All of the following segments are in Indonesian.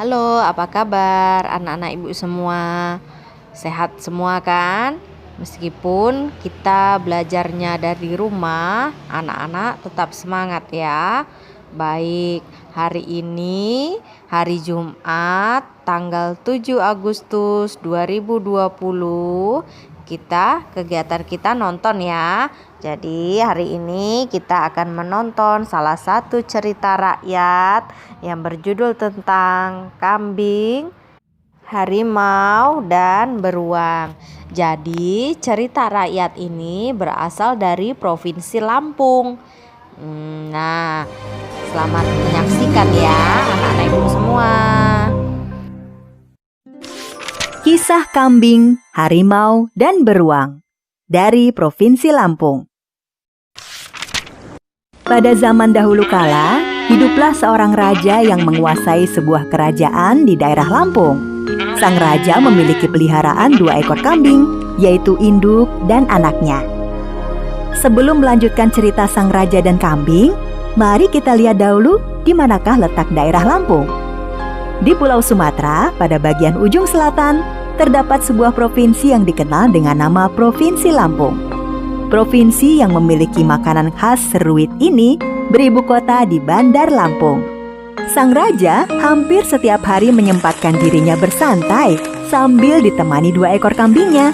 Halo, apa kabar anak-anak ibu semua? Sehat semua kan? Meskipun kita belajarnya dari rumah, anak-anak tetap semangat ya. Baik, hari ini hari Jumat tanggal 7 Agustus 2020 kegiatan kita nonton ya. Jadi hari ini kita akan menonton salah satu cerita rakyat yang berjudul tentang kambing, harimau, dan beruang. Jadi cerita rakyat ini berasal dari Provinsi Lampung. Nah, selamat menyaksikan ya anak-anak ibu semua. Kisah Kambing, Harimau, dan Beruang dari Provinsi Lampung. Pada zaman dahulu kala, hiduplah seorang raja yang menguasai sebuah kerajaan di daerah Lampung. Sang raja memiliki peliharaan 2 ekor kambing, yaitu induk dan anaknya. Sebelum melanjutkan cerita sang raja dan kambing, mari kita lihat dahulu di manakah letak daerah Lampung. Di Pulau Sumatera, pada bagian ujung selatan, terdapat sebuah provinsi yang dikenal dengan nama Provinsi Lampung. Provinsi yang memiliki makanan khas seruit ini beribu kota di Bandar Lampung. Sang raja hampir setiap hari menyempatkan dirinya bersantai sambil ditemani 2 ekor kambingnya.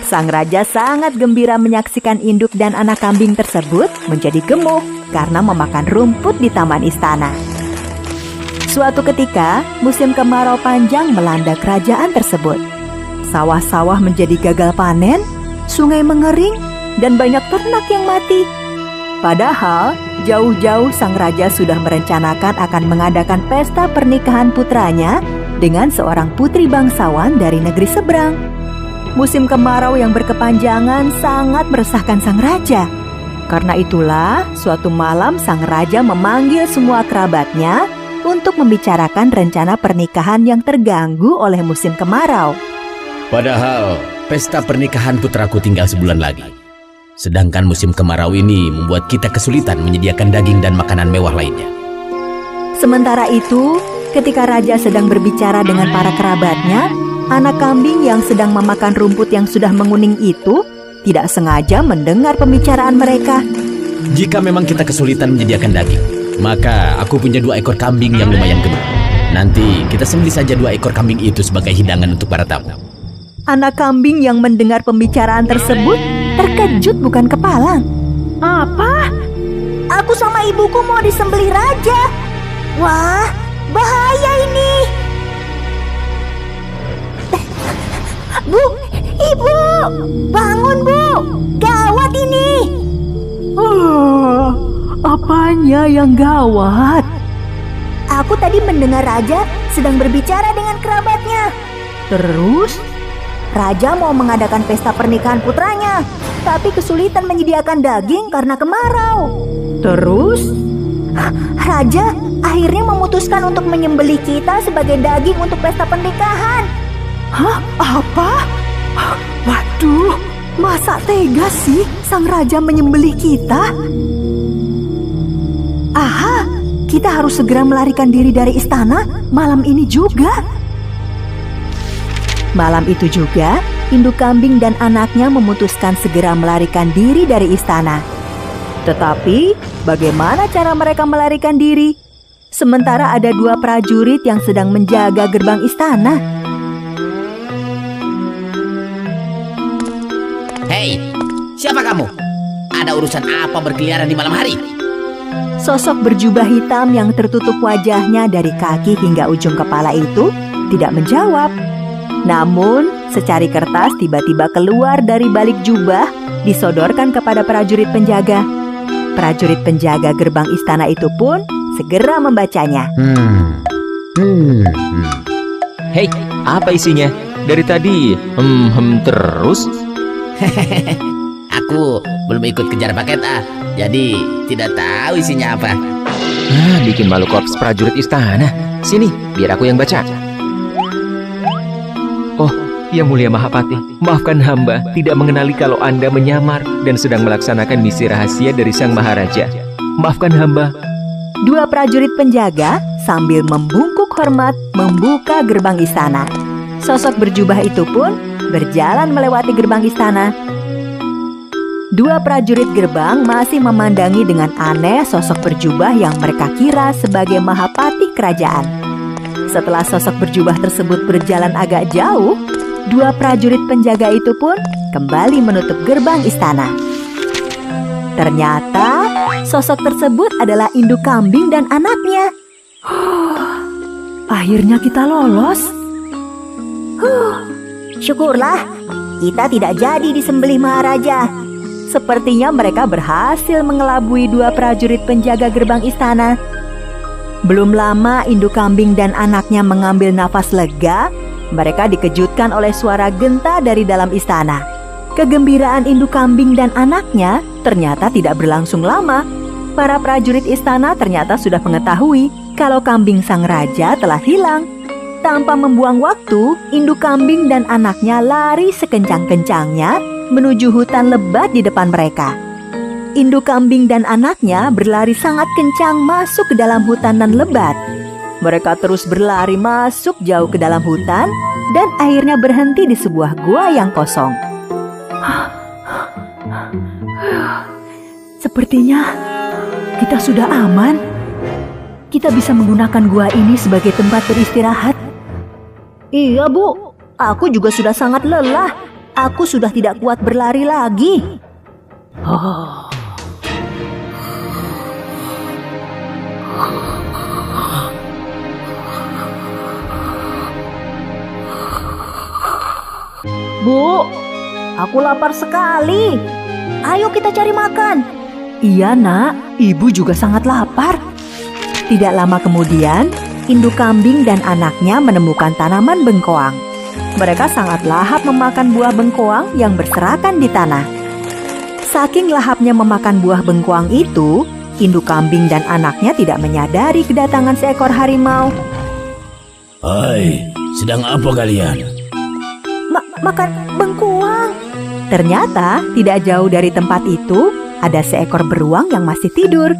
Sang raja sangat gembira menyaksikan induk dan anak kambing tersebut menjadi gemuk karena memakan rumput di taman istana. Suatu ketika, musim kemarau panjang melanda kerajaan tersebut. Sawah-sawah menjadi gagal panen, sungai mengering, dan banyak ternak yang mati. Padahal, jauh-jauh sang raja sudah merencanakan akan mengadakan pesta pernikahan putranya dengan seorang putri bangsawan dari negeri seberang. Musim kemarau yang berkepanjangan sangat meresahkan sang raja. Karena itulah, suatu malam sang raja memanggil semua kerabatnya untuk membicarakan rencana pernikahan yang terganggu oleh musim kemarau. Padahal pesta pernikahan putraku tinggal sebulan lagi. Sedangkan musim kemarau ini membuat kita kesulitan menyediakan daging dan makanan mewah lainnya. Sementara itu, ketika raja sedang berbicara dengan para kerabatnya, anak kambing yang sedang memakan rumput yang sudah menguning itu tidak sengaja mendengar pembicaraan mereka. Jika memang kita kesulitan menyediakan daging, maka aku punya 2 ekor kambing yang lumayan gemuk. Nanti kita sembelih saja 2 ekor kambing itu sebagai hidangan untuk para tamu. Anak kambing yang mendengar pembicaraan tersebut terkejut bukan kepalang. Apa? Aku sama ibuku mau disembelih raja. Wah, bahaya ini. Bu, ibu, bangun bu, gawat ini. Apanya yang gawat? Aku tadi mendengar raja sedang berbicara dengan kerabatnya. Terus? Raja mau mengadakan pesta pernikahan putranya, tapi kesulitan menyediakan daging karena kemarau. Terus? Raja akhirnya memutuskan untuk menyembelih kita sebagai daging untuk pesta pernikahan. Hah? Apa? Waduh, masa tega sih sang raja menyembelih kita? Aha, kita harus segera melarikan diri dari istana malam ini juga. Malam itu juga, induk kambing dan anaknya memutuskan segera melarikan diri dari istana. Tetapi, bagaimana cara mereka melarikan diri? Sementara ada 2 prajurit yang sedang menjaga gerbang istana. Hei, siapa kamu? Ada urusan apa berkeliaran di malam hari? Sosok berjubah hitam yang tertutup wajahnya dari kaki hingga ujung kepala itu tidak menjawab. Namun, secari kertas tiba-tiba keluar dari balik jubah, disodorkan kepada prajurit penjaga. Prajurit penjaga gerbang istana itu pun segera membacanya. Hei, apa isinya? Dari tadi terus? Aku belum ikut kejar paket A, jadi tidak tahu isinya apa. Bikin malu korps prajurit istana. Sini, biar aku yang baca. Oh, Yang Mulia Mahapati, maafkan hamba tidak mengenali kalau Anda menyamar dan sedang melaksanakan misi rahasia dari Sang Maharaja. Maafkan hamba. 2 prajurit penjaga sambil membungkuk hormat membuka gerbang istana. Sosok berjubah itu pun berjalan melewati gerbang istana. Dua prajurit gerbang masih memandangi dengan aneh sosok berjubah yang mereka kira sebagai Mahapati kerajaan. Setelah sosok berjubah tersebut berjalan agak jauh, dua prajurit penjaga itu pun kembali menutup gerbang istana. Ternyata sosok tersebut adalah induk kambing dan anaknya. Akhirnya kita lolos. Syukurlah, kita tidak jadi disembelih Maharaja. Sepertinya mereka berhasil mengelabui dua prajurit penjaga gerbang istana. Belum lama induk kambing dan anaknya mengambil nafas lega, mereka dikejutkan oleh suara genta dari dalam istana. Kegembiraan induk kambing dan anaknya ternyata tidak berlangsung lama. Para prajurit istana ternyata sudah mengetahui kalau kambing sang raja telah hilang. Tanpa membuang waktu, induk kambing dan anaknya lari sekencang-kencangnya menuju hutan lebat di depan mereka. Induk kambing dan anaknya berlari sangat kencang masuk ke dalam hutan nan lebat. Mereka terus berlari masuk jauh ke dalam hutan dan akhirnya berhenti di sebuah gua yang kosong. Sepertinya kita sudah aman. Kita bisa menggunakan gua ini sebagai tempat beristirahat. Iya, Bu. Aku juga sudah sangat lelah. Aku sudah tidak kuat berlari lagi. Bu, aku lapar sekali. Ayo kita cari makan. Iya, Nak. Ibu juga sangat lapar. Tidak lama kemudian, induk kambing dan anaknya menemukan tanaman bengkoang. Mereka sangat lahap memakan buah bengkoang yang berserakan di tanah. Saking lahapnya memakan buah bengkoang itu, induk kambing dan anaknya tidak menyadari kedatangan seekor harimau. Hai, sedang apa kalian? Makan bengkoang. Ternyata tidak jauh dari tempat itu ada seekor beruang yang masih tidur.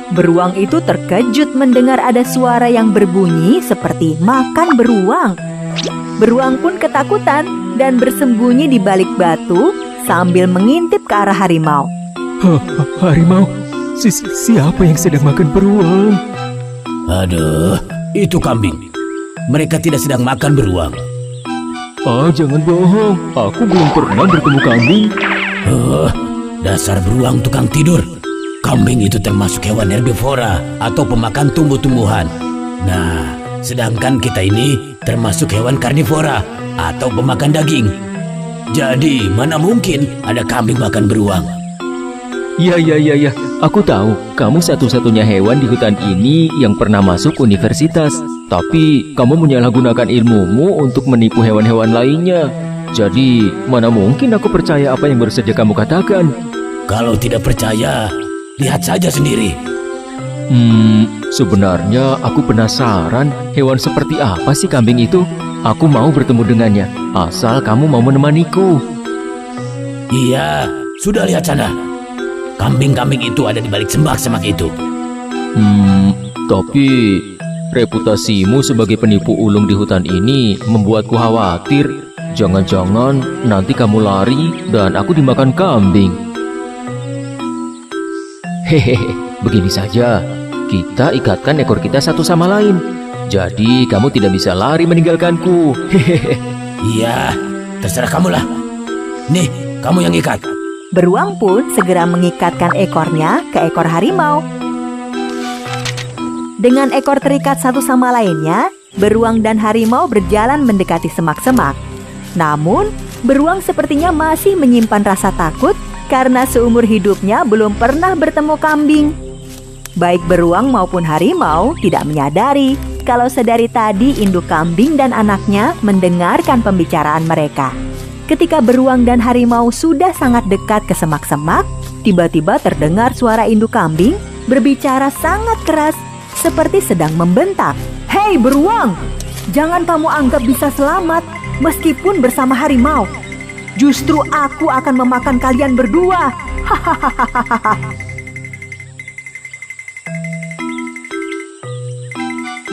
Beruang itu terkejut mendengar ada suara yang berbunyi seperti makan beruang. Beruang pun ketakutan dan bersembunyi di balik batu sambil mengintip ke arah harimau. Harimau? Siapa yang sedang makan beruang? Aduh, itu kambing. Mereka tidak sedang makan beruang. Jangan bohong. Aku belum pernah bertemu kambing. Dasar beruang tukang tidur. Kambing itu termasuk hewan herbivora atau pemakan tumbuh-tumbuhan. Nah, sedangkan kita ini termasuk hewan karnivora atau pemakan daging. Jadi, mana mungkin ada kambing makan beruang? Ya. Aku tahu, kamu satu-satunya hewan di hutan ini yang pernah masuk universitas. Tapi, kamu menyalahgunakan ilmumu untuk menipu hewan-hewan lainnya. Jadi, mana mungkin aku percaya apa yang baru saja kamu katakan? Kalau tidak percaya, lihat saja sendiri. Sebenarnya aku penasaran hewan seperti apa sih kambing itu? Aku mau bertemu dengannya, asal kamu mau menemaniku. Iya, sudah lihat sana. Kambing-kambing itu ada di balik semak-semak itu. Tapi reputasimu sebagai penipu ulung di hutan ini membuatku khawatir. Jangan-jangan nanti kamu lari dan aku dimakan kambing. Hehehe, begini saja. Kita ikatkan ekor kita satu sama lain. Jadi kamu tidak bisa lari meninggalkanku. Hehehe. Iya, terserah kamu lah. Nih, kamu yang ikat. Beruang pun segera mengikatkan ekornya ke ekor harimau. Dengan ekor terikat satu sama lainnya, beruang dan harimau berjalan mendekati semak-semak. Namun, beruang sepertinya masih menyimpan rasa takut karena seumur hidupnya belum pernah bertemu kambing. Baik beruang maupun harimau tidak menyadari kalau sedari tadi induk kambing dan anaknya mendengarkan pembicaraan mereka. Ketika beruang dan harimau sudah sangat dekat ke semak-semak, tiba-tiba terdengar suara induk kambing berbicara sangat keras seperti sedang membentak. Hei beruang, jangan kamu anggap bisa selamat meskipun bersama harimau. Justru aku akan memakan kalian berdua. Hahaha.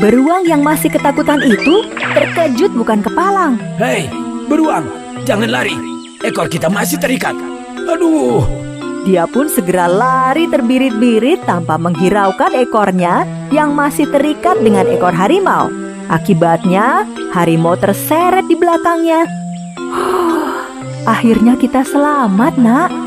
Beruang yang masih ketakutan itu terkejut bukan kepalang. Hei, beruang, jangan lari. Ekor kita masih terikat. Aduh. Dia pun segera lari terbirit-birit tanpa menghiraukan ekornya yang masih terikat dengan ekor harimau. Akibatnya, harimau terseret di belakangnya. Akhirnya kita selamat, Nak.